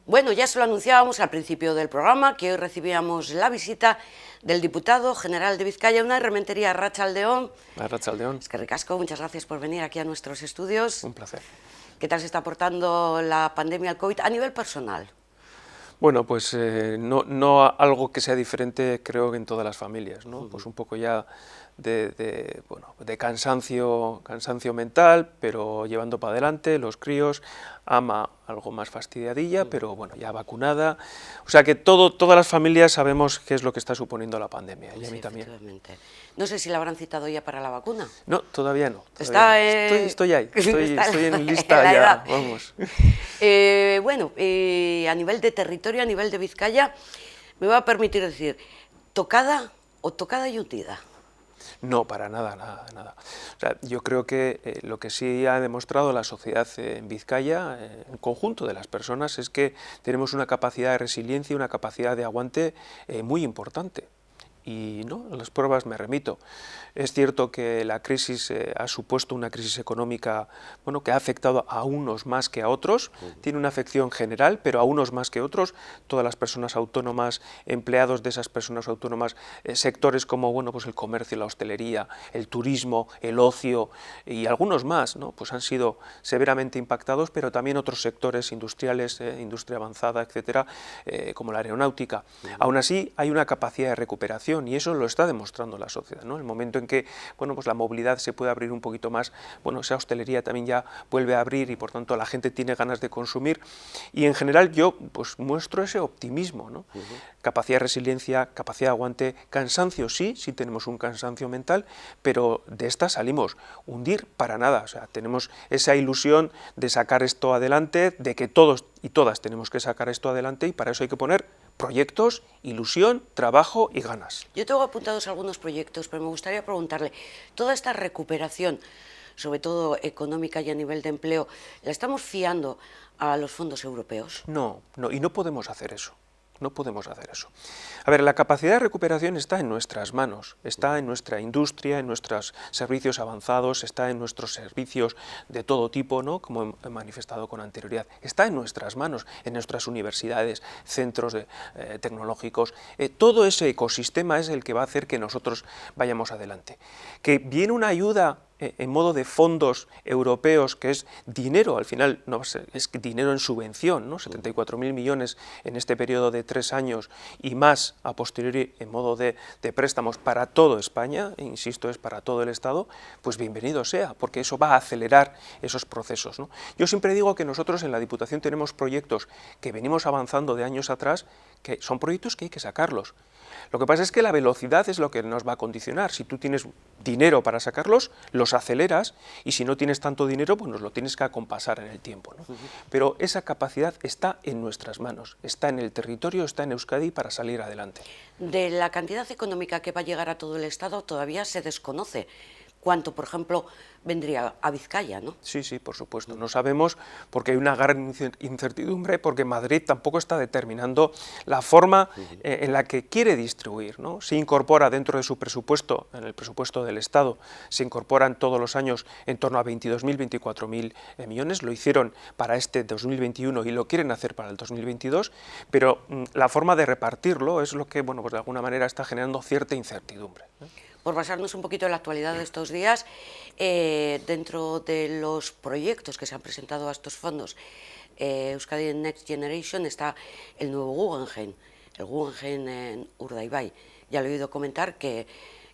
Bueno, ya se lo anunciábamos al principio del programa, que hoy recibíamos la visita del diputado general de Vizcaya, una Rementería, Arratsalde-on. Arratsalde-on. Eskerrik asko, muchas gracias por venir aquí a nuestros estudios. Un placer. ¿Qué tal se está portando la pandemia del COVID a nivel personal? Bueno, pues no algo que sea diferente, creo que en todas las familias, ¿no? Pues un poco ya de cansancio mental, pero llevando para adelante, los críos, Ama algo más fastidiadilla, pero bueno, ya vacunada. O sea que todas las familias sabemos qué es lo que está suponiendo la pandemia, y a mí también. No sé si la habrán citado ya para la vacuna. No, todavía no. Estoy ahí, estoy en lista ya, vamos. Bueno, a nivel de territorio, a nivel de Vizcaya, me va a permitir decir, ¿tocada o tocada y hundida? No, para nada, nada. O sea, yo creo que lo que sí ha demostrado la sociedad en Vizcaya, el conjunto de las personas, es que tenemos una capacidad de resiliencia y una capacidad de aguante muy importante. Y no, a las pruebas me remito. Es cierto que la crisis ha supuesto una crisis económica, bueno, que ha afectado a unos más que a otros, tiene una afección general, pero a unos más que a otros. Todas las personas autónomas, empleados de esas personas autónomas, sectores como, bueno, pues el comercio, la hostelería, el turismo, el ocio y algunos más, ¿no? Pues han sido severamente impactados, pero también otros sectores industriales, industria avanzada, etcétera, como la aeronáutica. Aún así, hay una capacidad de recuperación, y eso lo está demostrando la sociedad, ¿no? El momento en que, bueno, pues la movilidad se puede abrir un poquito más, bueno, esa hostelería también ya vuelve a abrir y por tanto la gente tiene ganas de consumir, y en general yo pues muestro ese optimismo, ¿no? Capacidad de resiliencia, capacidad de aguante, cansancio sí tenemos un cansancio mental, pero de esta salimos. Hundir para nada, o sea, tenemos esa ilusión de sacar esto adelante, de que todos y todas tenemos que sacar esto adelante, y para eso hay que poner proyectos, ilusión, trabajo y ganas. Yo tengo apuntados algunos proyectos, pero me gustaría preguntarle, toda esta recuperación, sobre todo económica y a nivel de empleo, ¿la estamos fiando a los fondos europeos? No, y no podemos hacer eso. No podemos hacer eso. A ver, la capacidad de recuperación está en nuestras manos, está en nuestra industria, en nuestros servicios avanzados, está en nuestros servicios de todo tipo, ¿no? Como he manifestado con anterioridad. Está en nuestras manos, en nuestras universidades, centros tecnológicos. Todo ese ecosistema es el que va a hacer que nosotros vayamos adelante. Que viene una ayuda en modo de fondos europeos, que es dinero, al final no es dinero en subvención, ¿no? 74.000 millones en este periodo de 3 años y más a posteriori en modo de préstamos para toda España, e insisto, es para todo el Estado, pues bienvenido sea, porque eso va a acelerar esos procesos, ¿no? Yo siempre digo que nosotros en la Diputación tenemos proyectos que venimos avanzando de años atrás, que son proyectos que hay que sacarlos. Lo que pasa es que la velocidad es lo que nos va a condicionar. Si tú tienes dinero para sacarlos, los aceleras, y si no tienes tanto dinero, pues nos lo tienes que acompasar en el tiempo, ¿no? Pero esa capacidad está en nuestras manos, está en el territorio, está en Euskadi para salir adelante. De la cantidad económica que va a llegar a todo el Estado todavía se desconoce cuánto, por ejemplo, vendría a Vizcaya, ¿no? Sí, por supuesto. No sabemos porque hay una gran incertidumbre, porque Madrid tampoco está determinando la forma en la que quiere distribuir, ¿no? Se incorpora dentro de su presupuesto, en el presupuesto del Estado, se incorporan todos los años en torno a 22.000, 24.000 millones, lo hicieron para este 2021 y lo quieren hacer para el 2022, pero la forma de repartirlo es lo que, bueno, pues de alguna manera está generando cierta incertidumbre, ¿eh? Por basarnos un poquito en la actualidad de estos días, dentro de los proyectos que se han presentado a estos fondos, Euskadi Next Generation, está el nuevo Guggenheim, el Guggenheim en Urdaibai. Ya lo he oído comentar que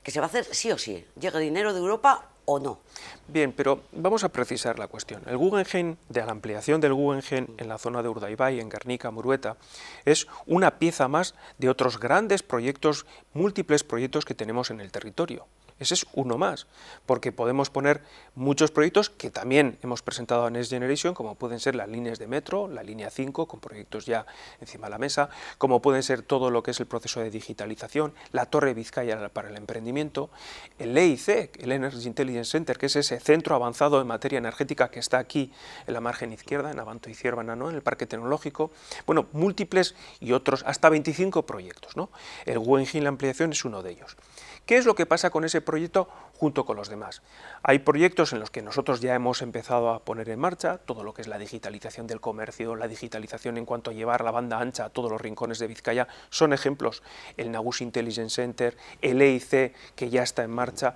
se va a hacer sí o sí, llegue dinero de Europa o no. Bien, pero vamos a precisar la cuestión. El Guggenheim, de la ampliación del Guggenheim en la zona de Urdaibai, en Gernika, Murueta, es una pieza más de otros grandes proyectos, múltiples proyectos que tenemos en el territorio. Ese es uno más, porque podemos poner muchos proyectos que también hemos presentado a Next Generation, como pueden ser las líneas de metro, la línea 5, con proyectos ya encima de la mesa, como pueden ser todo lo que es el proceso de digitalización, la Torre Vizcaya para el emprendimiento, el EIC, el Energy Intelligence Center, que es ese centro avanzado en materia energética que está aquí en la margen izquierda, en Abanto y Ciervana, ¿no? En el Parque Tecnológico, bueno, múltiples y otros, hasta 25 proyectos, ¿no? El Guggenheim, la ampliación, es uno de ellos. ¿Qué es lo que pasa con ese proyecto junto con los demás? Hay proyectos en los que nosotros ya hemos empezado a poner en marcha, todo lo que es la digitalización del comercio, la digitalización en cuanto a llevar la banda ancha a todos los rincones de Vizcaya, son ejemplos. El Nagusi Intelligence Center, el EIC, que ya está en marcha,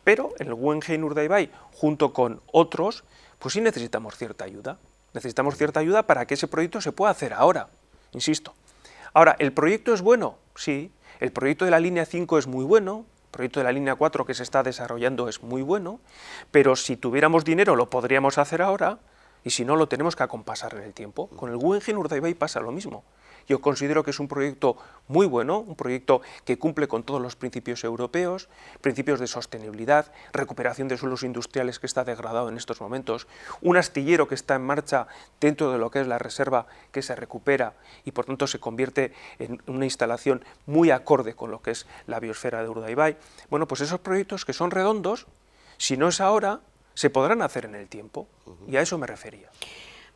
pero en el Guggenheim Urdaibai, junto con otros, pues sí necesitamos cierta ayuda. Necesitamos cierta ayuda para que ese proyecto se pueda hacer ahora, insisto. Ahora, ¿el proyecto es bueno? Sí. El proyecto de la línea 5 es muy bueno, el proyecto de la línea 4 que se está desarrollando es muy bueno, pero si tuviéramos dinero lo podríamos hacer ahora, y si no lo tenemos que acompasar en el tiempo. Con el Guggenheim Urdaibai pasa lo mismo. Yo considero que es un proyecto muy bueno, un proyecto que cumple con todos los principios europeos, principios de sostenibilidad, recuperación de suelos industriales que está degradado en estos momentos, un astillero que está en marcha dentro de lo que es la reserva que se recupera y por tanto se convierte en una instalación muy acorde con lo que es la biosfera de Urdaibai. Bueno, pues esos proyectos que son redondos, si no es ahora, se podrán hacer en el tiempo, y a eso me refería.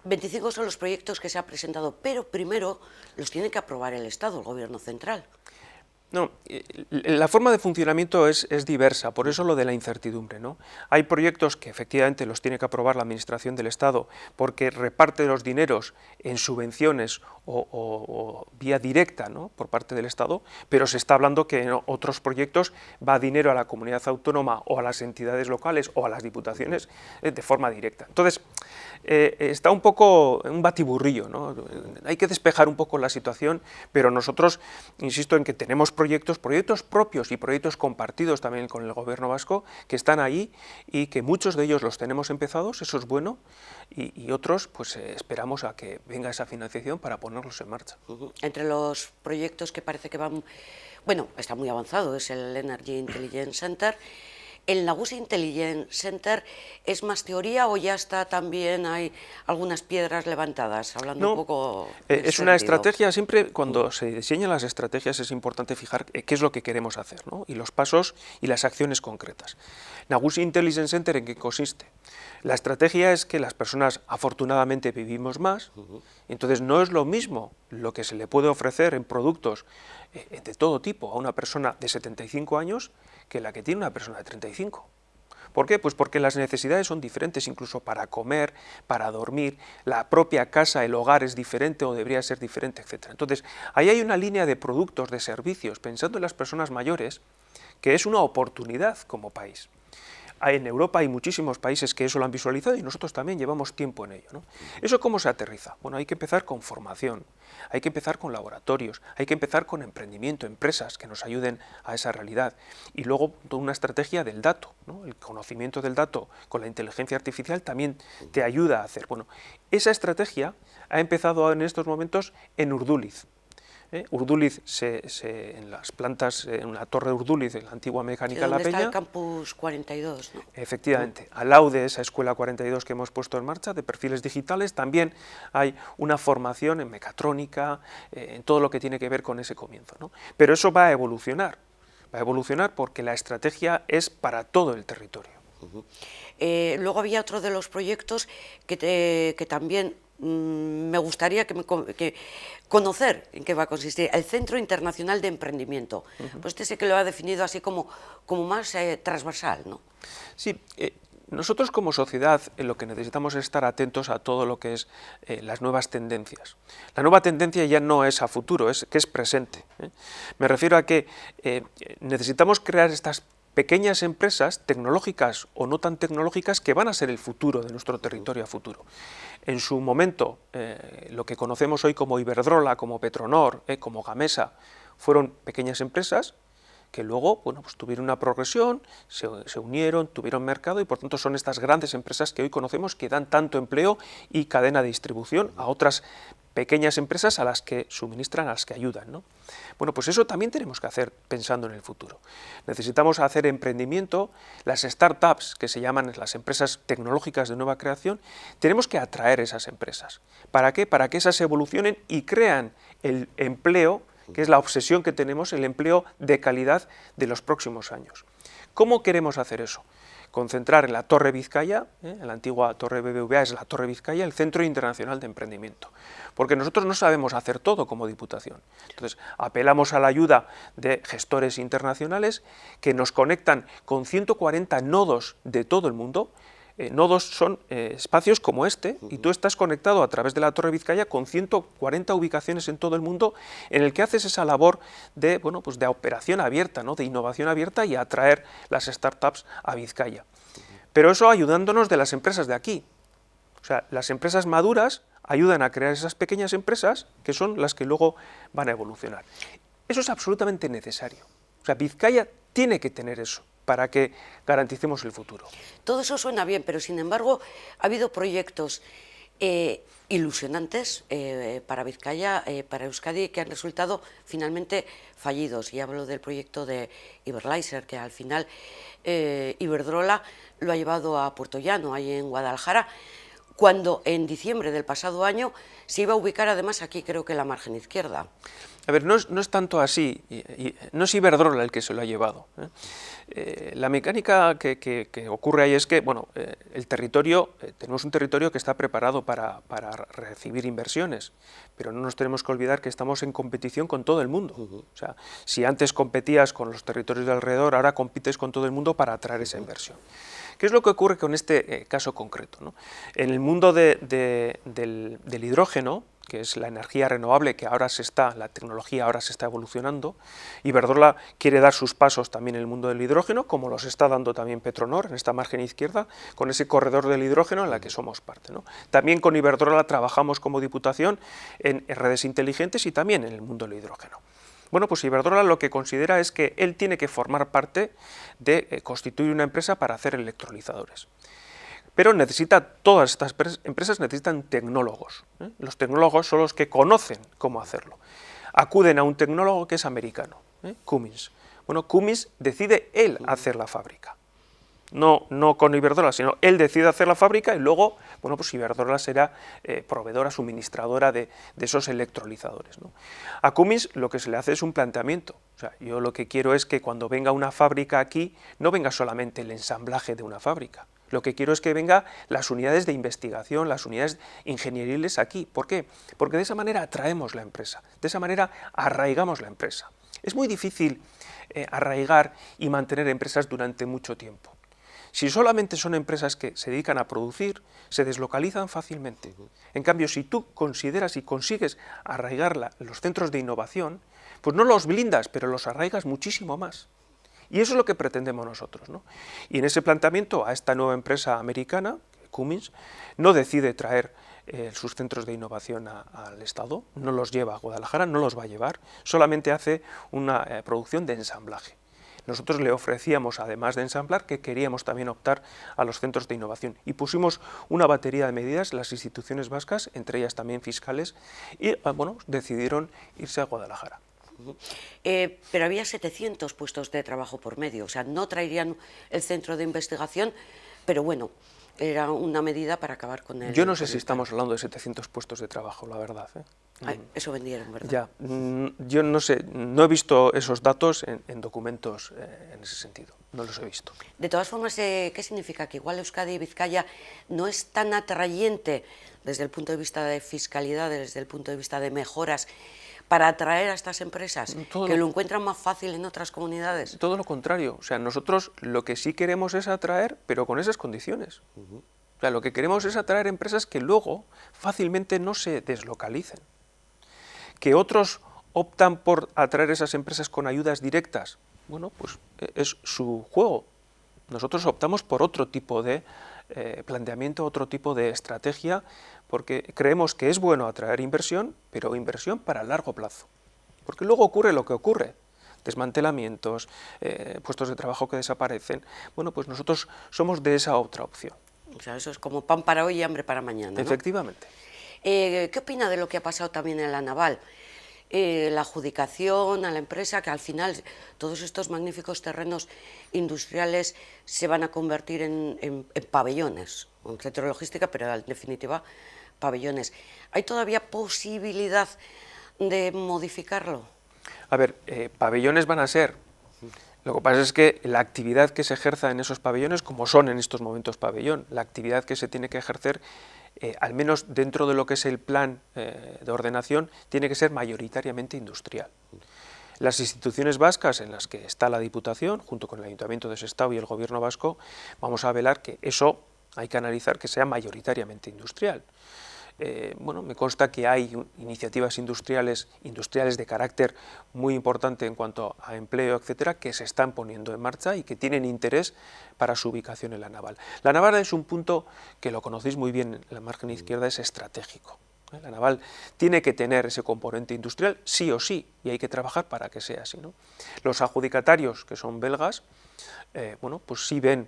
25 son los proyectos que se han presentado, pero primero los tiene que aprobar el Estado, el Gobierno central. No, la forma de funcionamiento es diversa, por eso lo de la incertidumbre, ¿no? Hay proyectos que efectivamente los tiene que aprobar la Administración del Estado porque reparte los dineros en subvenciones o vía directa, ¿no?, por parte del Estado, pero se está hablando que en otros proyectos va dinero a la comunidad autónoma o a las entidades locales o a las diputaciones de forma directa. Entonces, está un poco un batiburrillo, ¿no? Hay que despejar un poco la situación, pero nosotros, insisto en que tenemos proyectos propios y proyectos compartidos también con el Gobierno vasco que están ahí y que muchos de ellos los tenemos empezados, eso es bueno, y otros pues esperamos a que venga esa financiación para ponerlos en marcha. Entre los proyectos que parece que van, bueno, está muy avanzado, es el Energy Intelligence Center. ¿El Nagusi Intelligence Center es más teoría o ya está también, hay algunas piedras levantadas? Hablando un poco es una estrategia, siempre cuando se diseñan las estrategias es importante fijar qué es lo que queremos hacer, ¿no?, y los pasos y las acciones concretas. Nagusi Intelligence Center, ¿en qué consiste? La estrategia es que las personas afortunadamente vivimos más, entonces no es lo mismo lo que se le puede ofrecer en productos de todo tipo a una persona de 75 años que la que tiene una persona de 35. ¿Por qué? Pues porque las necesidades son diferentes, incluso para comer, para dormir, la propia casa, el hogar es diferente o debería ser diferente, etc. Entonces, ahí hay una línea de productos, de servicios, pensando en las personas mayores, que es una oportunidad como país. En Europa hay muchísimos países que eso lo han visualizado y nosotros también llevamos tiempo en ello, ¿no? ¿Eso cómo se aterriza? Bueno, hay que empezar con formación, hay que empezar con laboratorios, hay que empezar con emprendimiento, empresas que nos ayuden a esa realidad. Y luego toda una estrategia del dato, ¿no? El conocimiento del dato con la inteligencia artificial también te ayuda a hacer. Bueno, esa estrategia ha empezado en estos momentos en Urduliz. Urduliz, en las plantas, en la torre de Urduliz, en la antigua mecánica La Peña. Está el campus 42, ¿no? Efectivamente, al lado de esa escuela 42 que hemos puesto en marcha, de perfiles digitales, también hay una formación en mecatrónica, en todo lo que tiene que ver con ese comienzo, ¿no? Pero eso va a evolucionar porque la estrategia es para todo el territorio. Luego había otro de los proyectos que también me gustaría conocer en qué va a consistir, el Centro Internacional de Emprendimiento. Pues este sé que lo ha definido así como más transversal, ¿no? Sí, nosotros como sociedad lo que necesitamos es estar atentos a todo lo que es las nuevas tendencias. La nueva tendencia ya no es a futuro, es presente. Me refiero a que necesitamos crear estas pequeñas empresas tecnológicas o no tan tecnológicas que van a ser el futuro de nuestro territorio a futuro. En su momento, lo que conocemos hoy como Iberdrola, como Petronor, como Gamesa, fueron pequeñas empresas que luego, bueno, pues tuvieron una progresión, se unieron, tuvieron mercado y por tanto son estas grandes empresas que hoy conocemos que dan tanto empleo y cadena de distribución a otras pequeñas empresas a las que suministran, a las que ayudan, ¿no? Bueno, pues eso también tenemos que hacer pensando en el futuro. Necesitamos hacer emprendimiento, las startups, que se llaman las empresas tecnológicas de nueva creación, tenemos que atraer esas empresas. ¿Para qué? Para que esas evolucionen y crean el empleo, que es la obsesión que tenemos, el empleo de calidad de los próximos años. ¿Cómo queremos hacer eso? concentrar en la Torre Vizcaya, en la antigua Torre BBVA es la Torre Vizcaya, el Centro Internacional de Emprendimiento. Porque nosotros no sabemos hacer todo como Diputación. Entonces, apelamos a la ayuda de gestores internacionales que nos conectan con 140 nodos de todo el mundo. Nodos son espacios como este, y tú estás conectado a través de la Torre Vizcaya con 140 ubicaciones en todo el mundo, en el que haces esa labor de, bueno, pues de operación abierta, ¿no?, de innovación abierta y atraer las startups a Vizcaya. Pero eso ayudándonos de las empresas de aquí. O sea, las empresas maduras ayudan a crear esas pequeñas empresas que son las que luego van a evolucionar. Eso es absolutamente necesario. O sea, Vizcaya tiene que tener eso para que garanticemos el futuro. Todo eso suena bien, pero sin embargo ha habido proyectos ilusionantes para Vizcaya, para Euskadi, que han resultado finalmente fallidos. Y hablo del proyecto de Iberlyzer, que al final Iberdrola lo ha llevado a Puerto Llano, ahí en Guadalajara, cuando en diciembre del pasado año se iba a ubicar además aquí, creo que en la margen izquierda. A ver, no es tanto así, no es Iberdrola el que se lo ha llevado. La mecánica que ocurre ahí es que, bueno, el territorio, tenemos un territorio que está preparado para recibir inversiones, pero no nos tenemos que olvidar que estamos en competición con todo el mundo. O sea, si antes competías con los territorios de alrededor, ahora compites con todo el mundo para atraer esa inversión. ¿Qué es lo que ocurre con este caso concreto, ¿no? En el mundo del hidrógeno, que es la energía renovable que ahora la tecnología ahora se está evolucionando, Iberdrola quiere dar sus pasos también en el mundo del hidrógeno, como los está dando también Petronor en esta margen izquierda, con ese corredor del hidrógeno en la que somos parte, ¿no? También con Iberdrola trabajamos como Diputación en redes inteligentes y también en el mundo del hidrógeno. Bueno, pues Iberdrola lo que considera es que él tiene que formar parte de constituir una empresa para hacer electrolizadores. Pero todas estas empresas necesitan tecnólogos. Los tecnólogos son los que conocen cómo hacerlo. Acuden a un tecnólogo que es americano, Cummins. Bueno, Cummins decide él hacer la fábrica. No con Iberdrola, sino él decide hacer la fábrica y luego, bueno, pues Iberdrola será proveedora, suministradora de esos electrolizadores, ¿no? A Cummins lo que se le hace es un planteamiento. O sea, yo lo que quiero es que cuando venga una fábrica aquí, no venga solamente el ensamblaje de una fábrica. Lo que quiero es que venga las unidades de investigación, las unidades ingenieriles aquí. ¿Por qué? Porque de esa manera atraemos la empresa, de esa manera arraigamos la empresa. Es muy difícil arraigar y mantener empresas durante mucho tiempo. Si solamente son empresas que se dedican a producir, se deslocalizan fácilmente. En cambio, si tú consideras y consigues arraigar los centros de innovación, pues no los blindas, pero los arraigas muchísimo más. Y eso es lo que pretendemos nosotros, ¿no? Y en ese planteamiento a esta nueva empresa americana, Cummins, no decide traer sus centros de innovación al Estado, no los lleva a Guadalajara, no los va a llevar, solamente hace una producción de ensamblaje. Nosotros le ofrecíamos, además de ensamblar, que queríamos también optar a los centros de innovación y pusimos una batería de medidas, las instituciones vascas, entre ellas también fiscales, y bueno, decidieron irse a Guadalajara. Pero había 700 puestos de trabajo por medio, o sea, no traerían el centro de investigación, pero bueno, era una medida para acabar con el... Yo no sé si estamos hablando de 700 puestos de trabajo, la verdad. Ay, eso vendieron, ¿verdad? Ya, yo no sé, no he visto esos datos en documentos en ese sentido, no los he visto. De todas formas, ¿qué significa? Que igual Euskadi y Vizcaya no es tan atrayente desde el punto de vista de fiscalidad, desde el punto de vista de mejoras, para atraer a estas empresas, que lo encuentran más fácil en otras comunidades. Todo lo contrario, o sea, nosotros lo que sí queremos es atraer, pero con esas condiciones. O sea, lo que queremos es atraer empresas que luego fácilmente no se deslocalicen. Que otros optan por atraer esas empresas con ayudas directas, bueno, pues es su juego. Nosotros optamos por otro tipo de planteamiento, otro tipo de estrategia, porque creemos que es bueno atraer inversión, pero inversión para largo plazo. Porque luego ocurre lo que ocurre, desmantelamientos, puestos de trabajo que desaparecen. Bueno, pues nosotros somos de esa otra opción. O sea, eso es como pan para hoy y hambre para mañana, ¿no? Efectivamente. ¿Qué opina de lo que ha pasado también en la naval? La adjudicación a la empresa, que al final todos estos magníficos terrenos industriales se van a convertir en pabellones, un centro de logística, pero en definitiva pabellones. ¿Hay todavía posibilidad de modificarlo? A ver, pabellones van a ser Lo que pasa es que la actividad que se ejerza en esos pabellones, como son en estos momentos pabellón, la actividad que se tiene que ejercer, al menos dentro de lo que es el plan de ordenación, tiene que ser mayoritariamente industrial. Las instituciones vascas en las que está la Diputación, junto con el Ayuntamiento de Sestao y el Gobierno vasco, vamos a velar que eso hay que analizar que sea mayoritariamente industrial. Bueno, me consta que hay iniciativas industriales de carácter muy importante en cuanto a empleo, etcétera, que se están poniendo en marcha y que tienen interés para su ubicación en La Naval. La Naval es un punto que lo conocéis muy bien, en la margen izquierda es estratégico. La Naval tiene que tener ese componente industrial sí o sí, y hay que trabajar para que sea así, ¿no? Los adjudicatarios, que son belgas, bueno, pues sí ven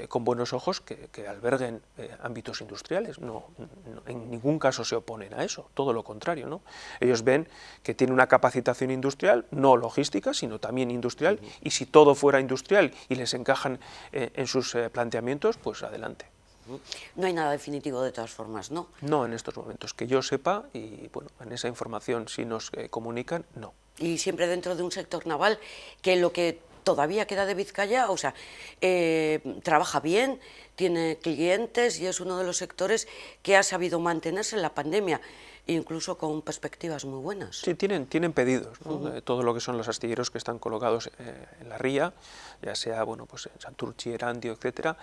con buenos ojos que alberguen ámbitos industriales, en ningún caso se oponen a eso, todo lo contrario, ¿no? Ellos ven que tiene una capacitación industrial, no logística, sino también industrial, y si todo fuera industrial y les encajan en sus planteamientos, pues adelante. No hay nada definitivo de todas formas, ¿no? No en estos momentos, que yo sepa, y bueno, en esa información si nos comunican, no. Y siempre dentro de un sector naval que lo que todavía queda de Vizcaya, o sea, trabaja bien, tiene clientes y es uno de los sectores que ha sabido mantenerse en la pandemia, incluso con perspectivas muy buenas. Sí, tienen pedidos, ¿no? Todo lo que son los astilleros que están colocados en la ría, ya sea, bueno, pues en Santurchi, Erandio, etcétera,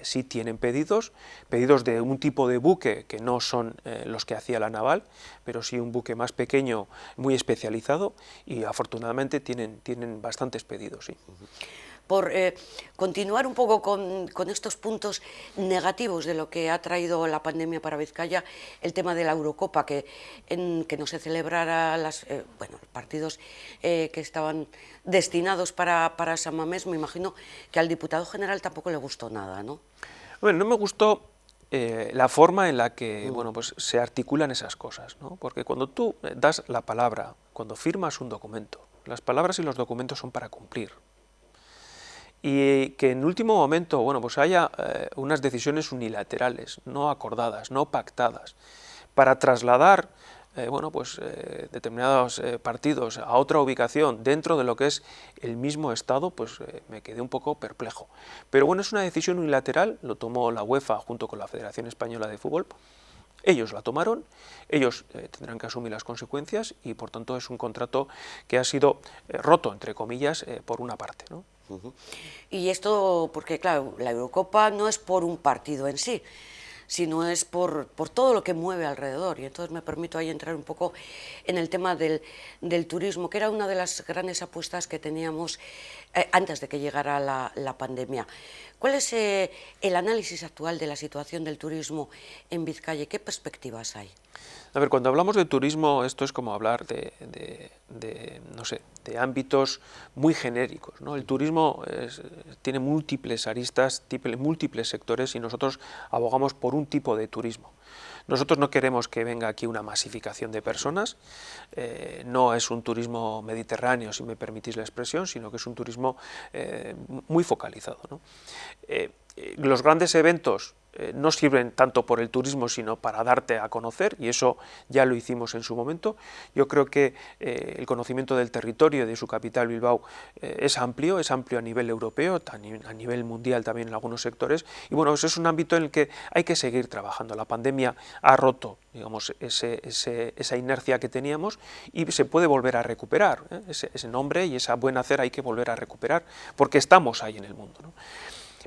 sí tienen pedidos de un tipo de buque que no son los que hacía la Naval, pero sí un buque más pequeño, muy especializado, y afortunadamente tienen bastantes pedidos, sí. Por continuar un poco con estos puntos negativos de lo que ha traído la pandemia para Vizcaya, el tema de la Eurocopa, que no se celebrara los partidos que estaban destinados para San Mamés, me imagino que al diputado general tampoco le gustó nada, ¿no? Bueno, no me gustó la forma en la que bueno, pues se articulan esas cosas, ¿no? Porque cuando tú das la palabra, cuando firmas un documento, las palabras y los documentos son para cumplir. Y que en último momento, bueno, pues haya unas decisiones unilaterales, no acordadas, no pactadas, para trasladar bueno, pues, determinados partidos a otra ubicación dentro de lo que es el mismo Estado, pues me quedé un poco perplejo. Pero bueno, es una decisión unilateral, lo tomó la UEFA junto con la Federación Española de Fútbol. Ellos la tomaron, ellos tendrán que asumir las consecuencias y por tanto es un contrato que ha sido roto, entre comillas, por una parte, ¿no? Y esto, porque claro, la Eurocopa no es por un partido en sí, sino es por todo lo que mueve alrededor. Y entonces me permito ahí entrar un poco en el tema del turismo, que era una de las grandes apuestas que teníamos antes de que llegara la pandemia. ¿Cuál es el análisis actual de la situación del turismo en Vizcaya? ¿Qué perspectivas hay? A ver, cuando hablamos de turismo, esto es como hablar no sé, de ámbitos muy genéricos, ¿no? El turismo tiene múltiples aristas, múltiples sectores, y nosotros abogamos por un tipo de turismo. Nosotros no queremos que venga aquí una masificación de personas, no es un turismo mediterráneo, si me permitís la expresión, sino que es un turismo muy focalizado, ¿no? Los grandes eventos no sirven tanto por el turismo, sino para darte a conocer, y eso ya lo hicimos en su momento. Yo creo que el conocimiento del territorio, de su capital Bilbao, es amplio a nivel europeo, a nivel mundial también en algunos sectores, y bueno, eso es un ámbito en el que hay que seguir trabajando. La pandemia ha roto, digamos, esa inercia que teníamos, y se puede volver a recuperar, ese nombre y esa buen hacer hay que volver a recuperar, porque estamos ahí en el mundo, ¿no?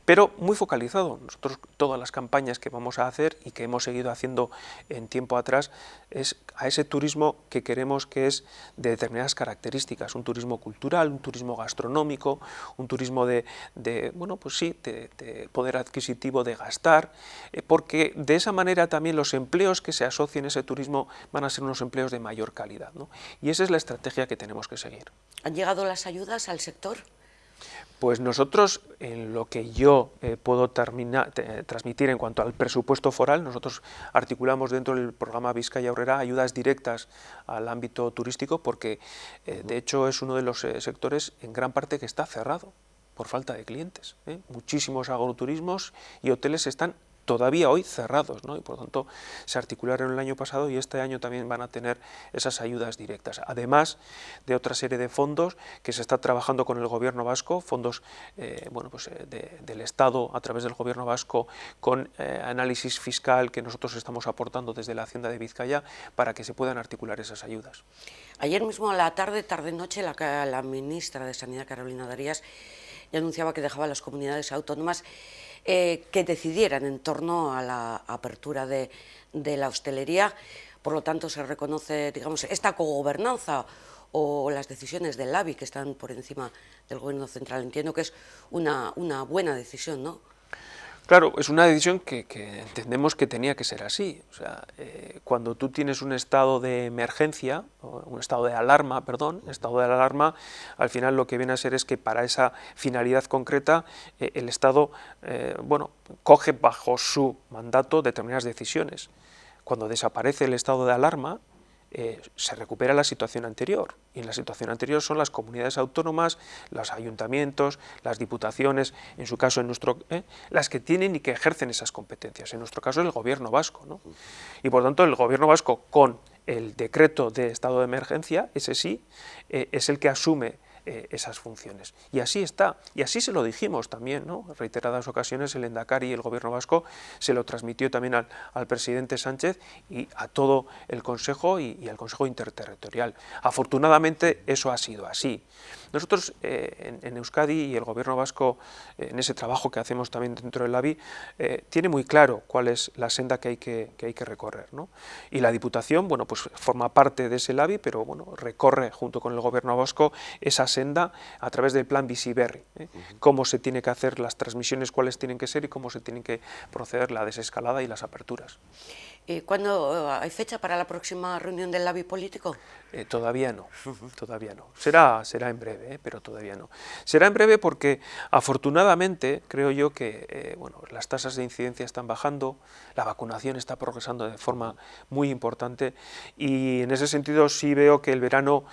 Pero muy focalizado. Nosotros todas las campañas que vamos a hacer y que hemos seguido haciendo en tiempo atrás es a ese turismo que queremos que es de determinadas características, un turismo cultural, un turismo gastronómico, un turismo bueno, pues sí, de poder adquisitivo, de gastar, porque de esa manera también los empleos que se asocien a ese turismo van a ser unos empleos de mayor calidad, ¿no? Y esa es la estrategia que tenemos que seguir. ¿Han llegado las ayudas al sector? Pues nosotros, en lo que yo puedo transmitir en cuanto al presupuesto foral, nosotros articulamos dentro del programa Vizcaya Aurrera ayudas directas al ámbito turístico, porque de hecho es uno de los sectores en gran parte que está cerrado por falta de clientes. Muchísimos agroturismos y hoteles están todavía hoy cerrados, ¿no? Y por tanto se articularon el año pasado y este año también van a tener esas ayudas directas, además de otra serie de fondos que se está trabajando con el Gobierno vasco, fondos del Estado a través del Gobierno vasco, con análisis fiscal que nosotros estamos aportando desde la Hacienda de Vizcaya para que se puedan articular esas ayudas. Ayer mismo a la tarde-noche, la ministra de Sanidad, Carolina Darias, ya anunciaba que dejaba a las comunidades autónomas que decidieran en torno a la apertura de la hostelería. Por lo tanto, se reconoce, digamos, esta cogobernanza o las decisiones del LABI que están por encima del Gobierno central. Entiendo que es una buena decisión, ¿no? Claro, es una decisión que entendemos que tenía que ser así. O sea, cuando tú tienes un estado de emergencia, un estado de alarma, al final lo que viene a ser es que para esa finalidad concreta el Estado, coge bajo su mandato determinadas decisiones. Cuando desaparece el estado de alarma, se recupera la situación anterior, y en la situación anterior son las comunidades autónomas, los ayuntamientos, las diputaciones, en su caso, las que tienen y que ejercen esas competencias, en nuestro caso el Gobierno vasco, ¿no? Y por tanto el Gobierno vasco, con el decreto de estado de emergencia, ese sí, es el que asume esas funciones. Y así está, y así se lo dijimos también, ¿no? En reiteradas ocasiones el Lehendakari y el Gobierno vasco se lo transmitió también al presidente Sánchez y a todo el Consejo y al Consejo Interterritorial. Afortunadamente eso ha sido así. Nosotros en Euskadi y el Gobierno vasco, en ese trabajo que hacemos también dentro del LABI, tiene muy claro cuál es la senda que hay que recorrer, ¿no? Y la Diputación, bueno, pues forma parte de ese LABI, pero bueno, recorre junto con el Gobierno vasco esa senda a través del plan Bizi Berri, cómo se tiene que hacer las transmisiones, cuáles tienen que ser y cómo se tienen que proceder la desescalada y las aperturas. ¿Cuándo hay fecha para la próxima reunión del LABI político? Todavía no, todavía no. Será en breve, pero todavía no. Será en breve porque afortunadamente creo yo que las tasas de incidencia están bajando, la vacunación está progresando de forma muy importante y en ese sentido sí veo que el verano,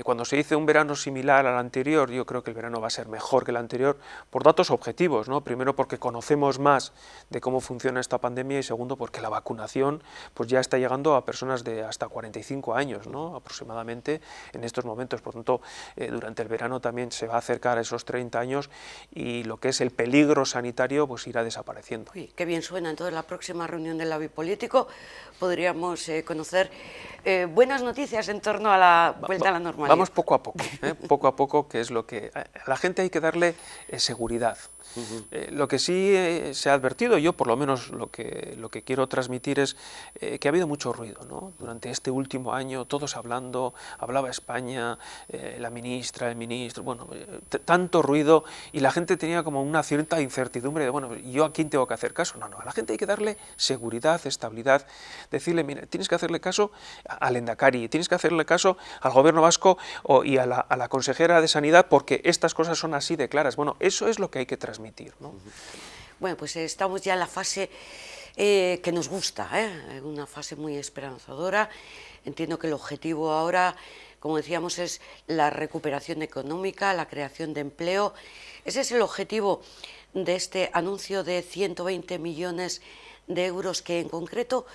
cuando se dice un verano similar al anterior, yo creo que el verano va a ser mejor que el anterior por datos objetivos, ¿no? Primero porque conocemos más de cómo funciona esta pandemia y segundo porque la vacunación pues ya está llegando a personas de hasta 45 años, ¿no? Aproximadamente en estos momentos. Por tanto, durante el verano también se va a acercar a esos 30 años y lo que es el peligro sanitario pues irá desapareciendo. Uy, qué bien suena. Entonces, la próxima reunión del LABI político podríamos conocer buenas noticias en torno a la vuelta a la normalidad. Vamos poco a poco, que es lo que a la gente hay que darle seguridad. Lo que sí se ha advertido, yo por lo menos lo que quiero transmitir es que ha habido mucho ruido, ¿no? Durante este último año, todos hablaba España, la ministra, el ministro, tanto ruido, y la gente tenía como una cierta incertidumbre de, bueno, ¿yo a quién tengo que hacer caso? No, a la gente hay que darle seguridad, estabilidad, decirle, mira, tienes que hacerle caso al Lehendakari, tienes que hacerle caso al Gobierno vasco y a la consejera de Sanidad, porque estas cosas son así de claras. Bueno, eso es lo que hay que transmitir, ¿no? Bueno, pues estamos ya en la fase que nos gusta, una fase muy esperanzadora. Entiendo que el objetivo ahora, como decíamos, es la recuperación económica, la creación de empleo. Ese es el objetivo de este anuncio de 120 millones de euros que en concreto,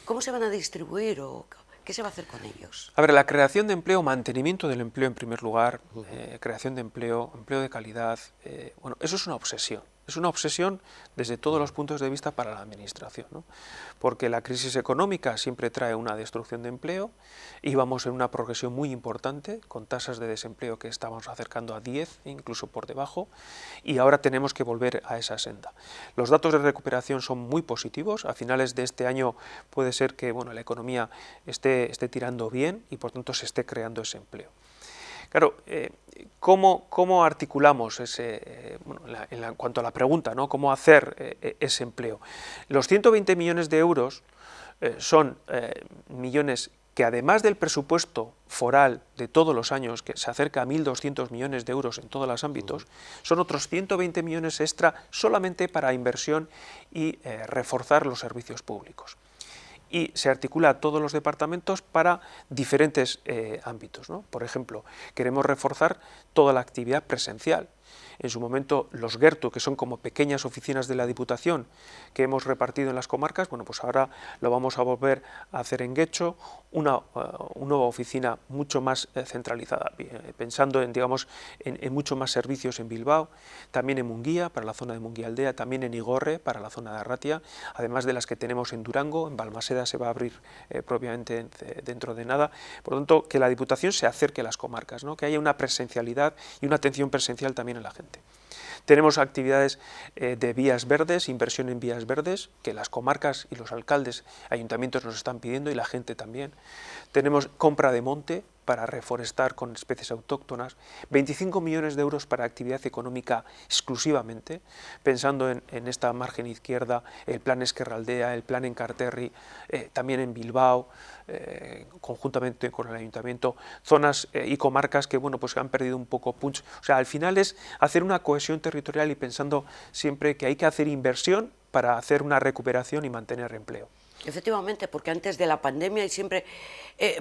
¿cómo se van a distribuir o qué se va a hacer con ellos? A ver, la creación de empleo, mantenimiento del empleo en primer lugar, creación de empleo de calidad, eso es una obsesión. Es una obsesión desde todos los puntos de vista para la Administración, ¿no? Porque la crisis económica siempre trae una destrucción de empleo y vamos en una progresión muy importante, con tasas de desempleo que estamos acercando a 10, incluso por debajo, y ahora tenemos que volver a esa senda. Los datos de recuperación son muy positivos, a finales de este año puede ser que la economía esté tirando bien y por tanto se esté creando ese empleo. Claro, ¿cómo articulamos en cuanto a la pregunta, ¿no? ¿Cómo hacer ese empleo? Los 120 millones de euros son millones que además del presupuesto foral de todos los años, que se acerca a 1.200 millones de euros en todos los ámbitos, son otros 120 millones extra solamente para inversión y reforzar los servicios públicos. Y se articula a todos los departamentos para diferentes ámbitos, ¿no? Por ejemplo, queremos reforzar toda la actividad presencial en su momento los Gertu, que son como pequeñas oficinas de la Diputación que hemos repartido en las comarcas, bueno, pues ahora lo vamos a volver a hacer en Guecho, una nueva oficina mucho más centralizada, pensando en, digamos, en mucho más servicios en Bilbao, también en Munguía, para la zona de Munguía Aldea, también en Igorre, para la zona de Arratia, además de las que tenemos en Durango, en Balmaseda se va a abrir propiamente dentro de nada. Por lo tanto, que la Diputación se acerque a las comarcas, ¿no? Que haya una presencialidad y una atención presencial también en la gente. Tenemos actividades de vías verdes, inversión en vías verdes, que las comarcas y los alcaldes, ayuntamientos nos están pidiendo y la gente también. Tenemos compra de monte para reforestar con especies autóctonas, 25 millones de euros para actividad económica exclusivamente, pensando en esta margen izquierda, el plan Esquerraldea, el plan Enkarterri, también en Bilbao, conjuntamente con el ayuntamiento, zonas y comarcas que, bueno, pues han perdido un poco punch. O sea, al final es hacer una cohesión territorial y pensando siempre que hay que hacer inversión para hacer una recuperación y mantener empleo. Efectivamente, porque antes de la pandemia, y siempre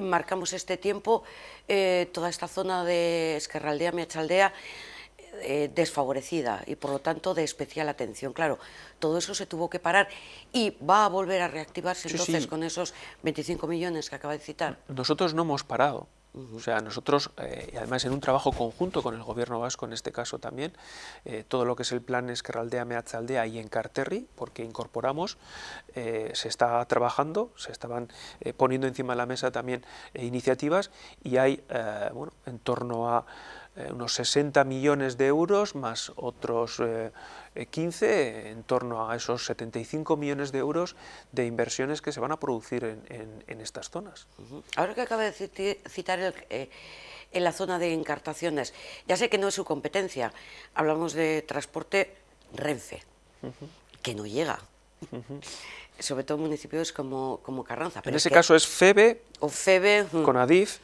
marcamos este tiempo, toda esta zona de Esquerraldea, Meatzaldea, desfavorecida y por lo tanto de especial atención. Claro, todo eso se tuvo que parar y va a volver a reactivarse entonces sí. Con esos 25 millones que acaba de citar. Nosotros no hemos parado. O sea, nosotros, además en un trabajo conjunto con el gobierno vasco en este caso también, todo lo que es el plan Esquerraldea, Meatzaldea y Enkarterri, porque incorporamos, se está trabajando, se estaban poniendo encima de la mesa también iniciativas y hay, bueno, en torno a unos 60 millones de euros más otros 15, en torno a esos 75 millones de euros de inversiones que se van a producir en estas zonas. Ahora que acaba de citar en la zona de encartaciones, ya sé que no es su competencia, hablamos de transporte Renfe, que no llega, sobre todo en municipios como Carranza. Pero en ese caso es FEBE, o FEBE con Adif.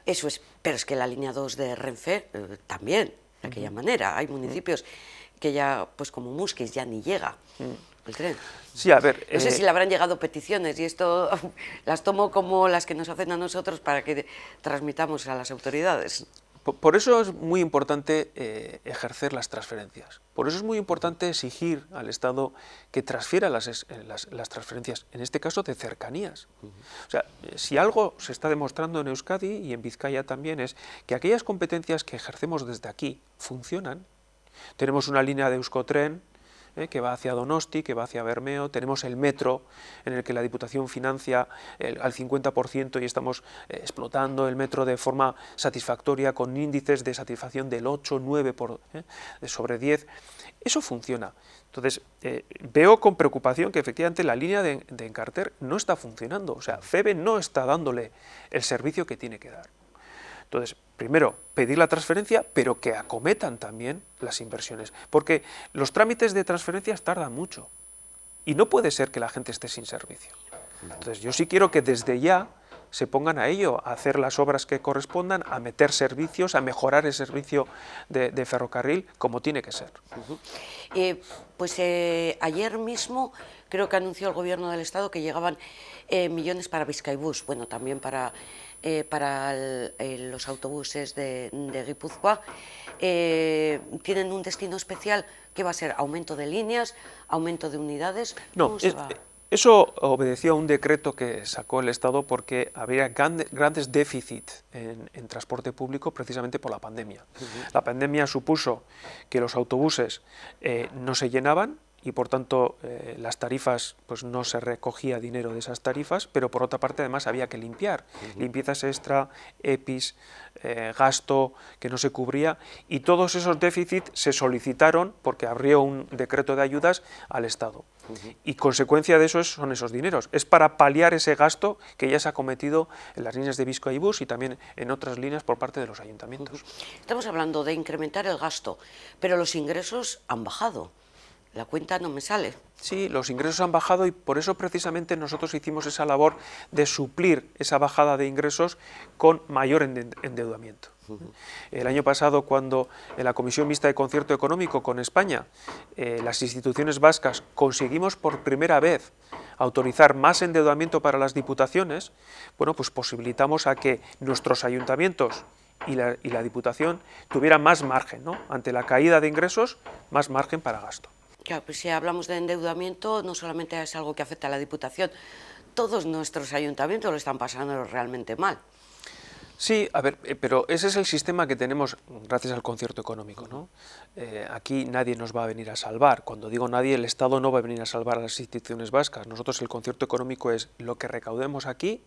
Eso es, pero es que la línea 2 de Renfe también, de aquella manera. Hay municipios que ya, pues como Musquis, ya ni llega el tren. Sí, a ver... No sé si le habrán llegado peticiones y esto las tomo como las que nos hacen a nosotros para que transmitamos a las autoridades. Por eso es muy importante ejercer las transferencias. Por eso es muy importante exigir al Estado que transfiera las transferencias, en este caso de cercanías. O sea, si algo se está demostrando en Euskadi y en Vizcaya también es que aquellas competencias que ejercemos desde aquí funcionan. Tenemos una línea de Euskotren que va hacia Donosti, que va hacia Bermeo, tenemos el metro en el que la Diputación financia al 50% y estamos explotando el metro de forma satisfactoria con índices de satisfacción del 8, 9 sobre 10. Eso funciona. Entonces, veo con preocupación que efectivamente la línea de Enkarter no está funcionando, o sea, FEBE no está dándole el servicio que tiene que dar. Entonces, primero, pedir la transferencia, pero que acometan también las inversiones, porque los trámites de transferencias tardan mucho y no puede ser que la gente esté sin servicio. Entonces, yo sí quiero que desde ya se pongan a ello, a hacer las obras que correspondan, a meter servicios, a mejorar el servicio de ferrocarril como tiene que ser. Pues ayer mismo creo que anunció el Gobierno del Estado que llegaban millones para Bizkaibus, bueno, también para los autobuses de Guipúzcoa. ¿Tienen un destino especial? ¿Qué va a ser? ¿Aumento de líneas? ¿Aumento de unidades? No, eso obedeció a un decreto que sacó el Estado porque había grandes déficits en transporte público precisamente por la pandemia. La pandemia supuso que los autobuses no se llenaban y por tanto las tarifas, pues no se recogía dinero de esas tarifas, pero por otra parte además había que limpiar, limpiezas extra, EPIs, gasto que no se cubría, y todos esos déficits se solicitaron porque abrió un decreto de ayudas al Estado. Y consecuencia de eso son esos dineros, es para paliar ese gasto que ya se ha cometido en las líneas de Bizkaibus y también en otras líneas por parte de los ayuntamientos. Estamos hablando de incrementar el gasto, pero los ingresos han bajado. La cuenta no me sale. Sí, los ingresos han bajado y por eso precisamente nosotros hicimos esa labor de suplir esa bajada de ingresos con mayor endeudamiento. El año pasado, cuando en la Comisión Mixta de Concierto Económico con España, las instituciones vascas conseguimos por primera vez autorizar más endeudamiento para las diputaciones, bueno, pues posibilitamos a que nuestros ayuntamientos y la Diputación tuviera más margen, ¿no? Ante la caída de ingresos, más margen para gasto. Claro, pues si hablamos de endeudamiento, no solamente es algo que afecta a la Diputación, todos nuestros ayuntamientos lo están pasando realmente mal. Sí, a ver, pero ese es el sistema que tenemos gracias al concierto económico, ¿no? Aquí nadie nos va a venir a salvar. Cuando digo nadie, el Estado no va a venir a salvar a las instituciones vascas. Nosotros el concierto económico es lo que recaudemos aquí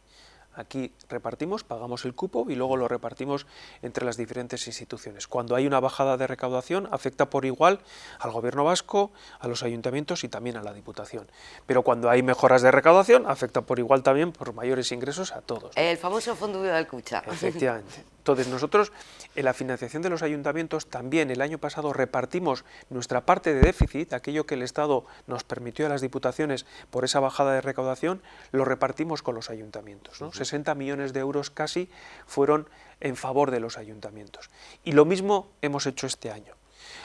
repartimos, pagamos el cupo y luego lo repartimos entre las diferentes instituciones. Cuando hay una bajada de recaudación, afecta por igual al Gobierno vasco, a los ayuntamientos y también a la Diputación. Pero cuando hay mejoras de recaudación, afecta por igual también por mayores ingresos a todos, ¿no? El famoso Fondo del Cucha. Efectivamente. Entonces nosotros en la financiación de los ayuntamientos también el año pasado repartimos nuestra parte de déficit, aquello que el Estado nos permitió a las diputaciones por esa bajada de recaudación, lo repartimos con los ayuntamientos, ¿no? 60 millones de euros casi fueron en favor de los ayuntamientos. Y lo mismo hemos hecho este año.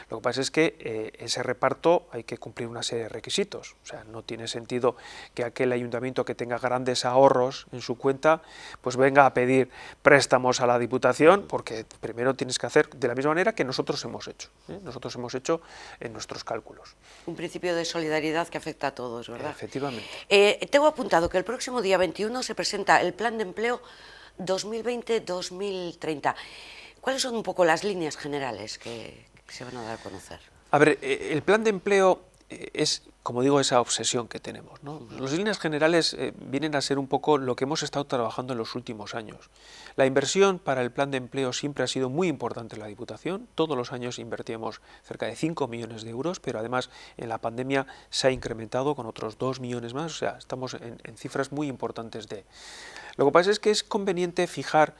Lo que pasa es que ese reparto hay que cumplir una serie de requisitos. O sea, no tiene sentido que aquel ayuntamiento que tenga grandes ahorros en su cuenta, pues venga a pedir préstamos a la Diputación, porque primero tienes que hacer de la misma manera que nosotros hemos hecho. Nosotros hemos hecho en nuestros cálculos. Un principio de solidaridad que afecta a todos, ¿verdad? Efectivamente. Tengo apuntado que el próximo día 21 se presenta el Plan de Empleo 2020-2030. ¿Cuáles son un poco las líneas generales que se van a dar a conocer? A ver, el plan de empleo es, como digo, esa obsesión que tenemos, ¿no? Las líneas generales vienen a ser un poco lo que hemos estado trabajando en los últimos años. La inversión para el plan de empleo siempre ha sido muy importante en la Diputación. Todos los años invertíamos cerca de 5 millones de euros, pero además en la pandemia se ha incrementado con otros 2 millones más, o sea, estamos en cifras muy importantes de... Lo que pasa es que es conveniente fijar